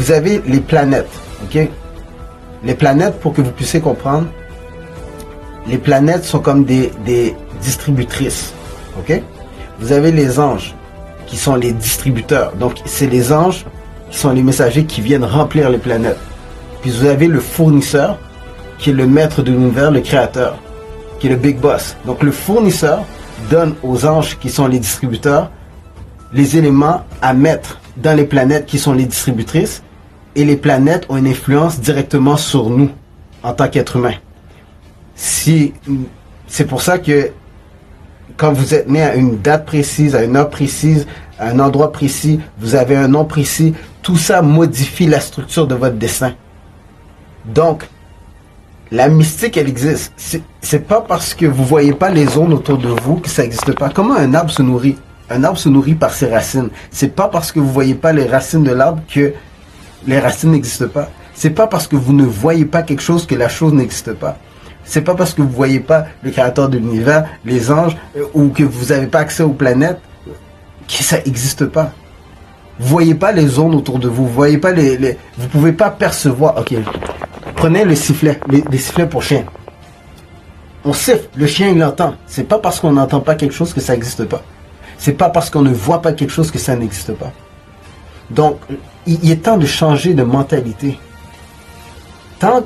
vous avez les planètes, ok? Les planètes, pour que vous puissiez comprendre, les planètes sont comme des distributrices, ok? Vous avez les anges, qui sont les distributeurs. Donc, c'est les anges qui sont les messagers qui viennent remplir les planètes. Puis vous avez le fournisseur, qui est le maître de l'univers, le créateur, qui est le big boss. Donc, le fournisseur donne aux anges, qui sont les distributeurs, les éléments à mettre dans les planètes qui sont les distributrices, et les planètes ont une influence directement sur nous en tant qu'être humain. C'est pour ça que quand vous êtes né à une date précise, à une heure précise, à un endroit précis, vous avez un nom précis, tout ça modifie la structure de votre destin. Donc, la mystique, elle existe. C'est pas parce que vous voyez pas les zones autour de vous que ça n'existe pas. Comment un arbre se nourrit? Un arbre se nourrit par ses racines. C'est pas parce que vous voyez pas les racines de l'arbre que les racines n'existent pas. C'est pas parce que vous ne voyez pas quelque chose que la chose n'existe pas. C'est pas parce que vous voyez pas le créateur de l'univers, les anges, ou que vous n'avez pas accès aux planètes, que ça n'existe pas. Vous voyez pas les zones autour de vous. Vous voyez pas vous pouvez pas percevoir. Ok. Prenez le sifflet, les sifflets pour chien. On siffle, le chien il l'entend. C'est pas parce qu'on n'entend pas quelque chose que ça n'existe pas. C'est pas parce qu'on ne voit pas quelque chose que ça n'existe pas. Donc, il est temps de changer de mentalité. Tant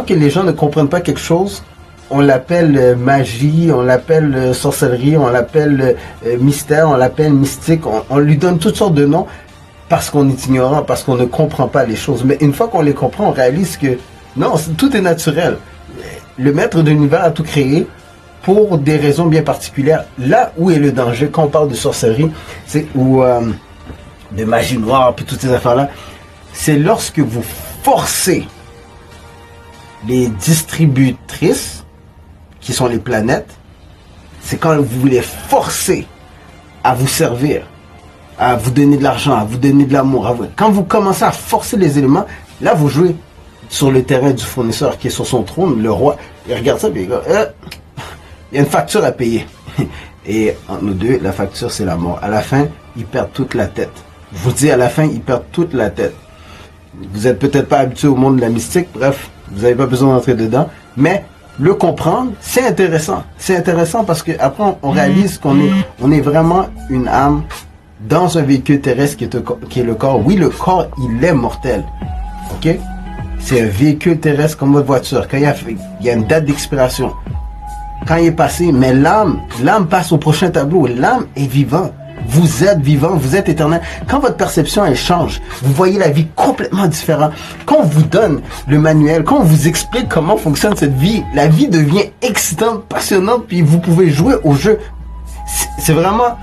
que les gens ne comprennent pas quelque chose, on l'appelle magie, on l'appelle sorcellerie, on l'appelle mystère, on l'appelle mystique, on lui donne toutes sortes de noms parce qu'on est ignorant, parce qu'on ne comprend pas les choses. Mais une fois qu'on les comprend, on réalise que non, tout est naturel. Le maître de l'univers a tout créé pour des raisons bien particulières. Là où est le danger, quand on parle de sorcellerie, ou de magie noire, puis toutes ces affaires-là, c'est lorsque vous forcez les distributrices, qui sont les planètes, c'est quand vous voulez forcer à vous servir, à vous donner de l'argent, à vous donner de l'amour. Quand vous commencez à forcer les éléments, là vous jouez sur le terrain du fournisseur qui est sur son trône, le roi. Il regarde ça, il y a une facture à payer. Et entre nous deux, la facture c'est la mort. À la fin, ils perdent toute la tête. Je vous dis, à la fin, ils perdent toute la tête. Vous êtes peut-être pas habitué au monde de la mystique, bref, vous n'avez pas besoin d'entrer dedans, mais le comprendre, c'est intéressant. C'est intéressant parce que après on réalise qu'on est vraiment une âme dans un véhicule terrestre qui est le corps. Oui, le corps, il est mortel. Ok? C'est un véhicule terrestre comme votre voiture. Quand il y a une date d'expiration, quand il est passé, mais l'âme passe au prochain tableau. L'âme est vivante. Vous êtes vivant, vous êtes éternel. Quand votre perception elle change, vous voyez la vie complètement différente. Quand on vous donne le manuel, quand on vous explique comment fonctionne cette vie, la vie devient excitante, passionnante, puis vous pouvez jouer au jeu. C'est vraiment...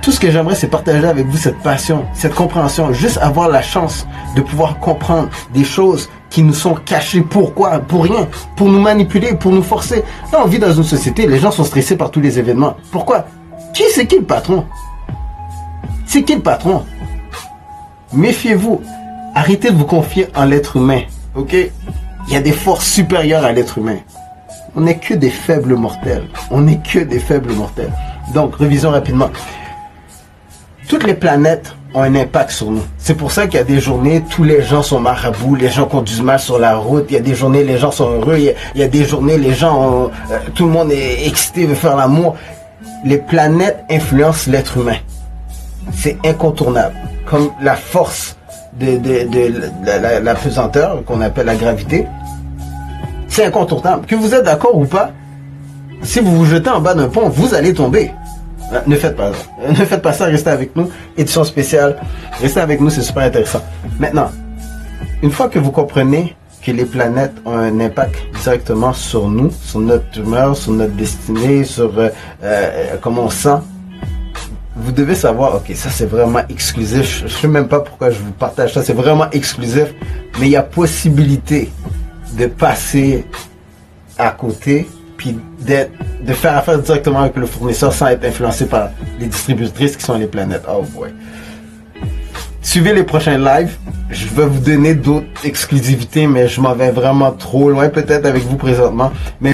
tout ce que j'aimerais, c'est partager avec vous cette passion, cette compréhension. Juste avoir la chance de pouvoir comprendre des choses qui nous sont cachées. Pourquoi? Pour rien. Pour nous manipuler, pour nous forcer. Là, on vit dans une société, les gens sont stressés par tous les événements. Pourquoi? C'est qui le patron? C'est qui le patron? Méfiez-vous. Arrêtez de vous confier en l'être humain. Ok? Il y a des forces supérieures à l'être humain. On n'est que des faibles mortels. On n'est que des faibles mortels. Donc, révisons rapidement. Toutes les planètes ont un impact sur nous. C'est pour ça qu'il y a des journées, tous les gens sont marabouts, les gens conduisent mal sur la route. Il y a des journées, les gens sont heureux. Il y a des journées, les gens, tout le monde est excité, veut faire l'amour. Les planètes influencent l'être humain. C'est incontournable. Comme la force de la pesanteur, qu'on appelle la gravité. C'est incontournable. Que vous êtes d'accord ou pas, si vous vous jetez en bas d'un pont, vous allez tomber. Ne faites pas ça. Ne faites pas ça, restez avec nous. Édition spéciale. Restez avec nous, c'est super intéressant. Maintenant, une fois que vous comprenez que les planètes ont un impact directement sur nous, sur notre humeur, sur notre destinée, sur comment on sent, vous devez savoir, ok, ça c'est vraiment exclusif. Je ne sais même pas pourquoi je vous partage ça, c'est vraiment exclusif, mais il y a possibilité de passer à côté, puis de faire affaire directement avec le fournisseur sans être influencé par les distributrices qui sont les planètes. Oh boy. Suivez les prochains lives. Je vais vous donner d'autres exclusivités, mais je m'en vais vraiment trop loin peut-être avec vous présentement. Mais